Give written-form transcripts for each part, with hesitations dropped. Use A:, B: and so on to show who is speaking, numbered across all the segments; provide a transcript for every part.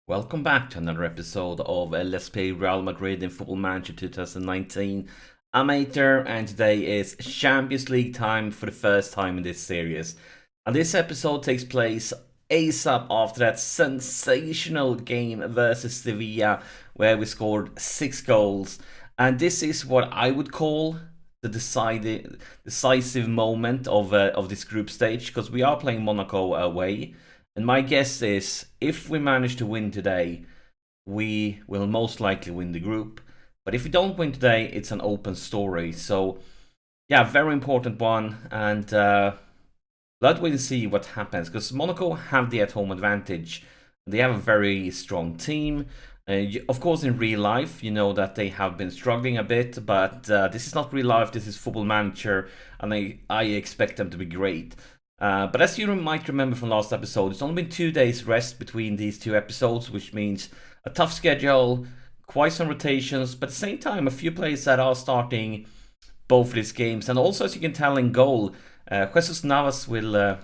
A: Welcome back to another episode of Let's Play Real Madrid in Football Manager 2019. I'm Ater, and today is Champions League time for the first time in this series. And this episode takes place ASAP after that sensational game versus Sevilla, where we scored 6 goals. And this is what I would call the decisive moment of this group stage, because we are playing Monaco away. And my guess is, if we manage to win today, we will most likely win the group. But if we don't win today, it's an open story. So, yeah, very important one. And let's wait and see what happens. Because Monaco have the at-home advantage. They have a very strong team. Of course, in real life, you know that they have been struggling a bit. But this is not real life. This is Football Manager. And I expect them to be great. But as you might remember from last episode, it's only been 2 days rest between these two episodes, which means a tough schedule, quite some rotations, but at the same time, a few players that are starting both of these games. And also, as you can tell in goal, Jesus Navas will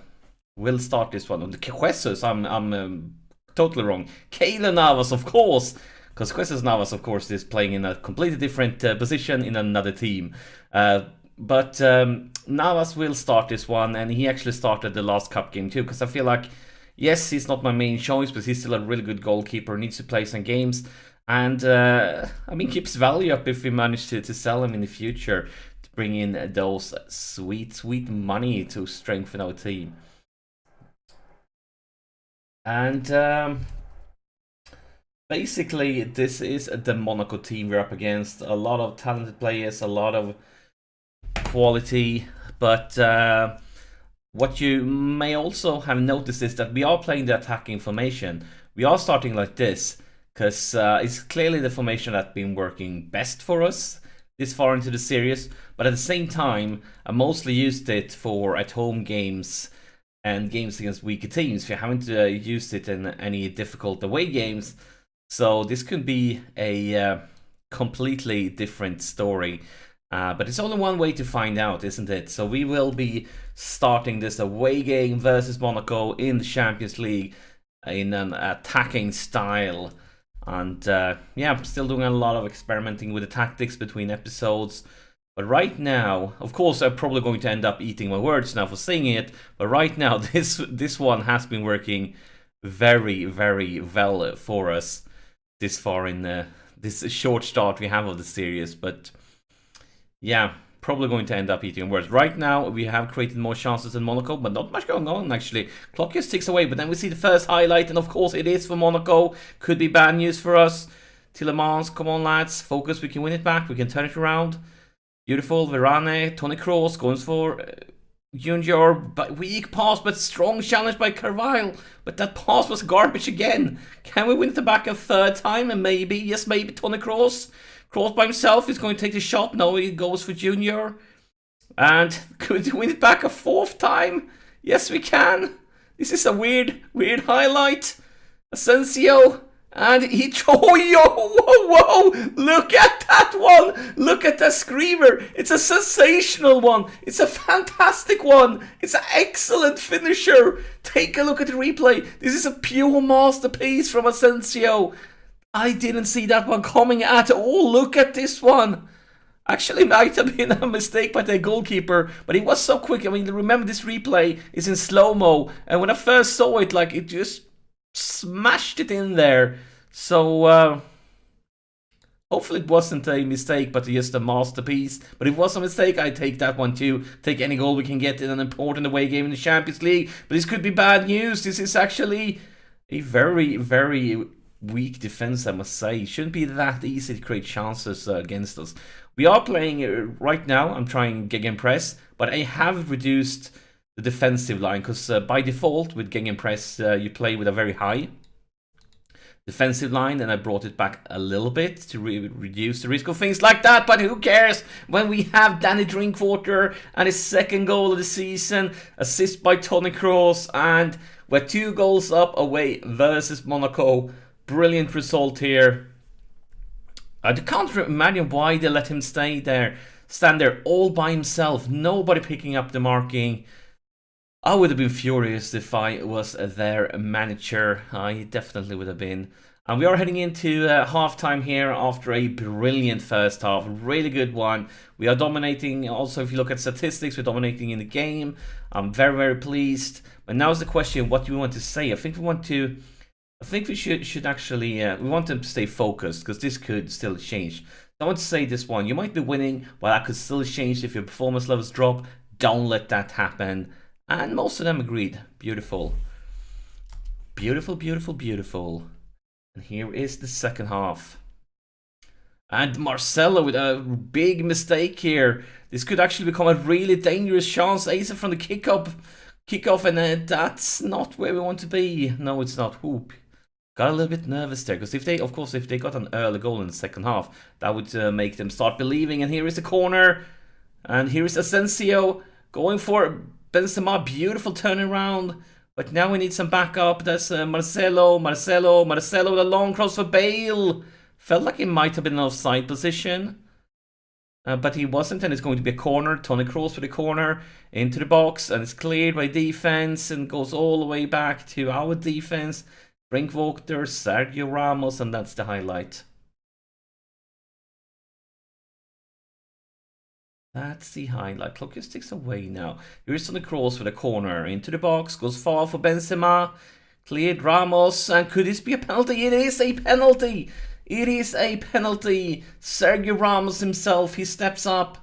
A: start this one. Jesus, I'm totally wrong. Keylor Navas, of course, because Jesus Navas, of course, is playing in a completely different position in another team. But Navas will start this one, and he actually started the last cup game too, because I feel like, yes, he's not my main choice, but he's still a really good goalkeeper, needs to play some games, and keeps value up if we manage to sell him in the future to bring in those sweet money to strengthen our team. And basically, this is the Monaco team we're up against. A lot of talented players, a lot of quality, but what you may also have noticed is that we are playing the attacking formation. We are starting like this because it's clearly the formation that's been working best for us this far into the series, but at the same time I mostly used it for at-home games and games against weaker teams. We haven't used it in any difficult away games, so this could be a completely different story. But it's only one way to find out, isn't it? So we will be starting this away game versus Monaco in the Champions League in an attacking style. And yeah, I'm still doing a lot of experimenting with the tactics between episodes. But right now, of course, I'm probably going to end up eating my words now for saying it. But right now, this one has been working very, very well for us this far in this short start we have of the series. But yeah, probably going to end up eating worse. Right now, we have created more chances than Monaco, but not much going on, actually. Clock just ticks away, but then we see the first highlight, and of course it is for Monaco. Could be bad news for us. Tillemans, come on, lads. Focus, we can win it back. We can turn it around. Beautiful. Varane, Toni Kroos, going for Junior. But weak pass, but strong challenge by Carvalho. But that pass was garbage again. Can we win it back a third time? And maybe, yes, maybe Toni Kroos. Kroos by himself is going to take the shot. No, he goes for Junior. And could we win it back a fourth time? Yes, we can. This is a weird highlight. Asensio. And he... Oh, whoa. Look at that one. Look at that screamer. It's a sensational one. It's a fantastic one. It's an excellent finisher. Take a look at the replay. This is a pure masterpiece from Asensio. I didn't see that one coming at all. Look at this one. Actually, it might have been a mistake by the goalkeeper, but it was so quick. I mean, remember this replay is in slow-mo, and when I first saw it, like, it just smashed it in there. So, hopefully it wasn't a mistake, but just a masterpiece. But if it was a mistake, I'd take that one too. Take any goal we can get in an important away game in the Champions League. But this could be bad news. This is actually a very, very weak defense, I must say. It shouldn't be that easy to create chances against us. We are playing right now. I'm trying Gegenpress, but I have reduced the defensive line because by default with Gegenpress you play with a very high defensive line, and I brought it back a little bit to reduce the risk of things like that. But who cares when we have Danny Drinkwater and his second goal of the season, assist by Toni Kroos, and we're 2 goals up away versus Monaco. Brilliant result here. I can't imagine why they let him stand there all by himself. Nobody picking up the marking. I would have been furious if I was their manager. I definitely would have been. And we are heading into halftime here after a brilliant first half. Really good one. We are dominating. Also, if you look at statistics, we're dominating in the game. I'm very, very pleased. But now is the question, what do we want to say? I think we should actually, we want them to stay focused, because this could still change. So I want to say this one. You might be winning, but that could still change if your performance levels drop. Don't let that happen. And most of them agreed. Beautiful. Beautiful, beautiful, beautiful. And here is the second half. And Marcelo with a big mistake here. This could actually become a really dangerous chance. Asa from the kickoff, and that's not where we want to be. No, it's not. Hoop. Got a little bit nervous there, because if they got an early goal in the second half, that would make them start believing. And here is the corner. And here is Asensio going for Benzema, beautiful turnaround. But now we need some backup. That's Marcelo with a long cross for Bale. Felt like it might have been an offside position. But he wasn't, and it's going to be a corner. Toni Kroos for the corner into the box, and it's cleared by defense and goes all the way back to our defense. Drinkwater, Sergio Ramos, and that's the highlight. That's the highlight. Clock just ticks away now. Here's Toni Kroos for the corner. Into the box. Goes far for Benzema. Cleared Ramos. And could this be a penalty? It is a penalty. It is a penalty. Sergio Ramos himself. He steps up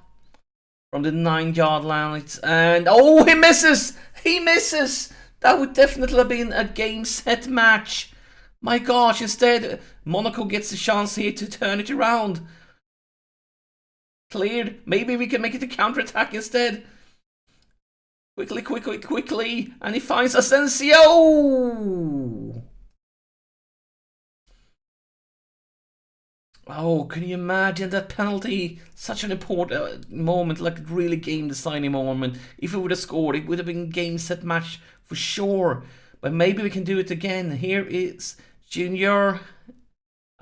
A: from the 9-yard line. And oh, he misses. He misses. That would definitely have been a game set match. My gosh. Instead, Monaco gets the chance here to turn it around. Cleared. Maybe we can make it a counter-attack instead. Quickly. And he finds Asensio. Oh, can you imagine that penalty? Such an important moment, like really game-deciding moment. If we would have scored, it would have been game-set match for sure. But maybe we can do it again. Here is Junior.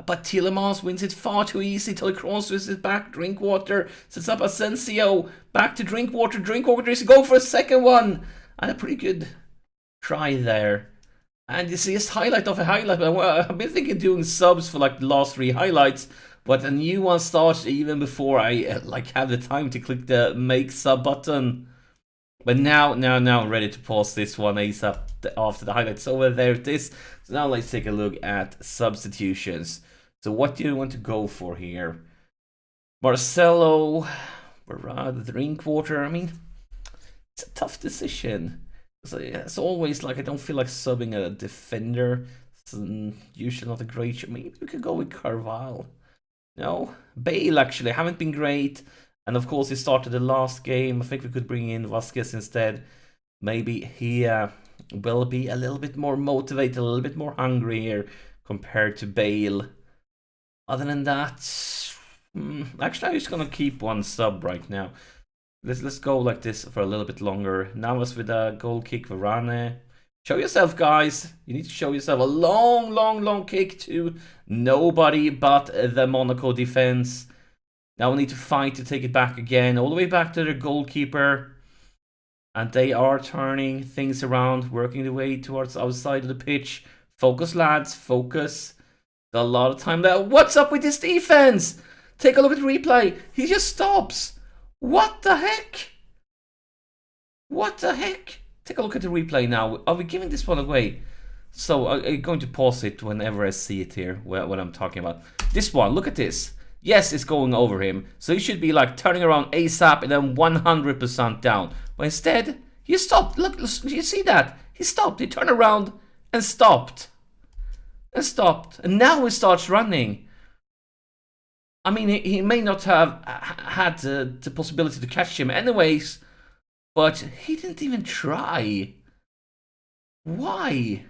A: But Tielemans wins it far too easy. Toni Kroos wins it back. Drinkwater sets up Asensio. Back to Drinkwater. Drinkwater is going for a second one. And a pretty good try there. And you see this highlight of a highlight. I've been thinking doing subs for like the last 3 highlights. But a new one starts even before I have the time to click the make sub button. But now I'm ready to pause this one ASAP after the highlights over. There it is. So now let's take a look at substitutions. So what do you want to go for here? Marcelo, Drinkwater. I mean, it's a tough decision. It's always like I don't feel like subbing a defender. It's usually not a great shot. Maybe we could go with Carvalho. No, Bale actually haven't been great. And of course, he started the last game. I think we could bring in Vasquez instead. Maybe he will be a little bit more motivated, a little bit more hungry here compared to Bale. Other than that, actually, I'm just gonna keep one sub right now. Let's go like this for a little bit longer. Navas with a goal kick for Varane. Show yourself, guys. You need to show yourself a long kick to nobody but the Monaco defense. Now we need to fight to take it back again, all the way back to the goalkeeper. And they are turning things around, working their way towards outside of the pitch. Focus, lads, focus. A lot of time there. What's up with this defense? Take a look at the replay. He just stops. What the heck? What the heck? Take a look at the replay now. Are we giving this one away? So I'm going to pause it whenever I see it here, what I'm talking about. This one, look at this. Yes, it's going over him. So he should be like turning around ASAP and then 100% down. But instead, he stopped. Look, you see that? He stopped. He turned around and stopped. And now he starts running. I mean, he may not have had the possibility to catch him anyways. But he didn't even try. Why?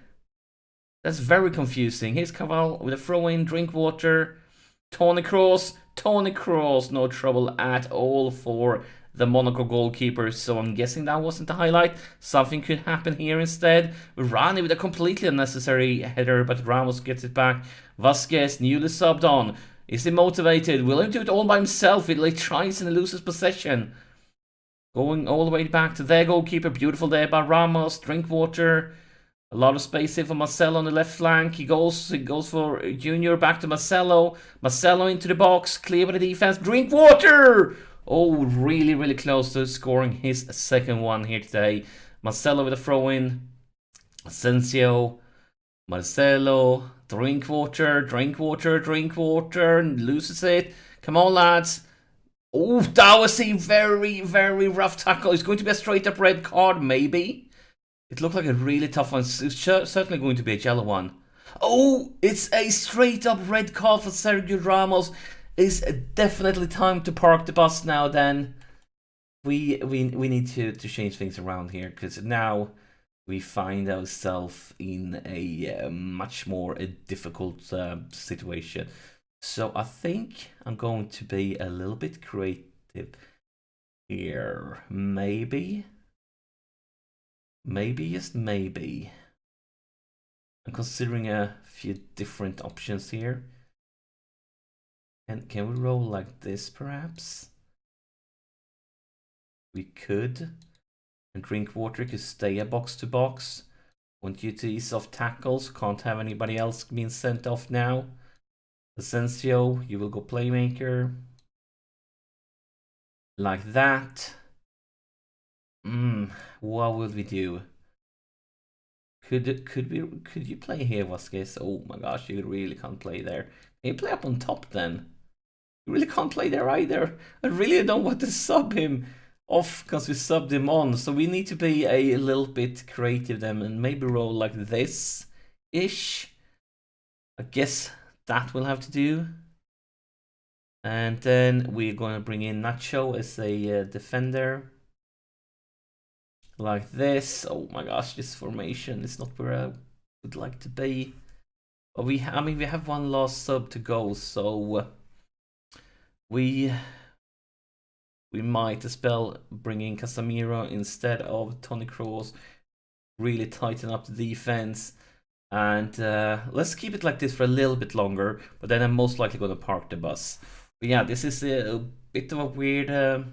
A: That's very confusing. Here's Carvalho with a throw-in, Drinkwater. Toni Kroos, no trouble at all for the Monaco goalkeeper. So I'm guessing that wasn't the highlight. Something could happen here instead. Varane with a completely unnecessary header, but Ramos gets it back. Vasquez, newly subbed on. Is he motivated? Will he do it all by himself? Will he tries and loses possession? Going all the way back to their goalkeeper. Beautiful there by Ramos. Drinkwater. A lot of space here for Marcelo on the left flank. He goes for Junior, back to Marcelo. Marcelo into the box, clear by the defense. Drinkwater! Oh, really, really close to scoring his second one here today. Marcelo with a throw-in. Asensio. Marcelo. Drinkwater. Loses it. Come on, lads. Oh, that was a very, very rough tackle. It's going to be a straight-up red card, maybe. It looked like a really tough one. It's certainly going to be a yellow one. Oh, it's a straight up red card for Sergio Ramos. It's definitely time to park the bus now then. We need to change things around here, because now we find ourselves in a much more difficult situation. So I think I'm going to be a little bit creative here. Maybe, just maybe. I'm considering a few different options here. And can we roll like this, perhaps? We could. And Drinkwater could stay a box to box. Want you to ease off tackles. Can't have anybody else being sent off now. Asensio, you will go playmaker. Like that. What will we do? Could you play here, Vasquez? Oh my gosh, you really can't play there. Can you play up on top then? You really can't play there either. I really don't want to sub him off because we subbed him on. So we need to be a little bit creative then and maybe roll like this-ish. I guess that will have to do. And then we're going to bring in Nacho as a defender. Like this. Oh my gosh, this formation is not where I would like to be. But we have one last sub to go, so we might as well bring in Casemiro instead of Toni Kroos. Really tighten up the defense. And let's keep it like this for a little bit longer, but then I'm most likely going to park the bus. But yeah, this is a bit of a weird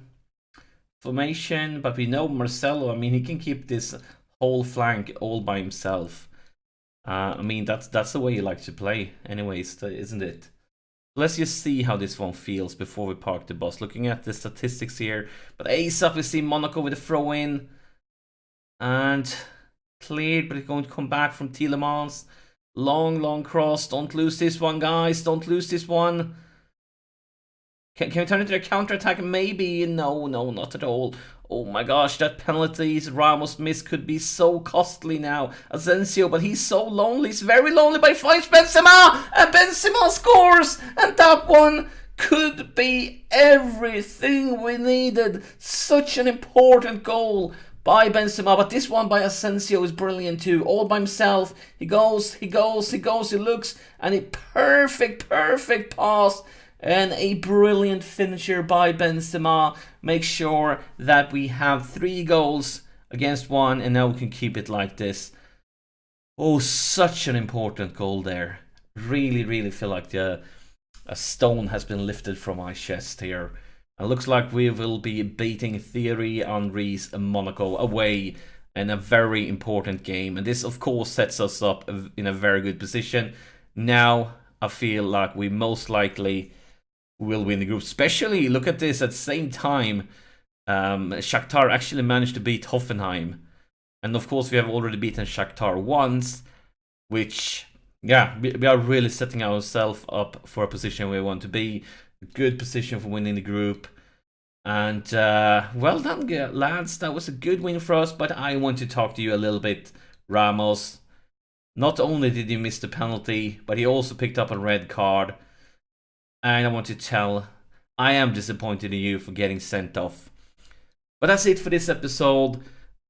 A: formation, but we know Marcelo, I mean, he can keep this whole flank all by himself. I mean, that's the way you like to play anyways, isn't it? Let's just see how this one feels before we park the bus. Looking at the statistics here, but ASAP we see Monaco with a throw-in. And cleared, but it's going to come back from Tielemans. Long cross. Don't lose this one, guys. Don't lose this one. Can we turn it into a counter-attack? Maybe. No, not at all. Oh my gosh, that penalties Ramos missed could be so costly now. Asensio, but he's so lonely. He's very lonely, but he finds Benzema! And Benzema scores! And that one could be everything we needed. Such an important goal by Benzema, but this one by Asensio is brilliant too. All by himself. He goes, he looks, and a perfect pass. And a brilliant finisher by Benzema. Make sure that we have 3 goals against 1, and now we can keep it like this. Oh, such an important goal there. Really feel like a stone has been lifted from my chest here. It looks like we will be beating Thierry Henry's Monaco away in a very important game. And this, of course, sets us up in a very good position. Now, I feel like we most likely will win the group. Especially, look at this, at the same time, Shakhtar actually managed to beat Hoffenheim. And of course, we have already beaten Shakhtar once, which, yeah, we are really setting ourselves up for a position where we want to be. Good position for winning the group. And well done, lads. That was a good win for us, but I want to talk to you a little bit, Ramos. Not only did he miss the penalty, but he also picked up a red card. And I want to tell, I am disappointed in you for getting sent off. But that's it for this episode.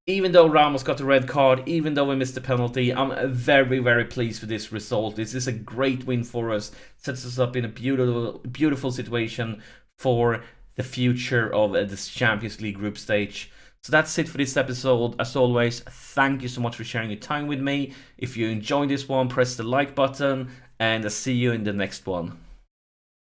A: Even though Ramos got a red card, even though we missed the penalty, I'm very pleased with this result. This is a great win for us. Sets us up in a beautiful situation for the future of this Champions League group stage. So that's it for this episode. As always, thank you so much for sharing your time with me. If you enjoyed this one, press the like button, and I'll see you in the next one.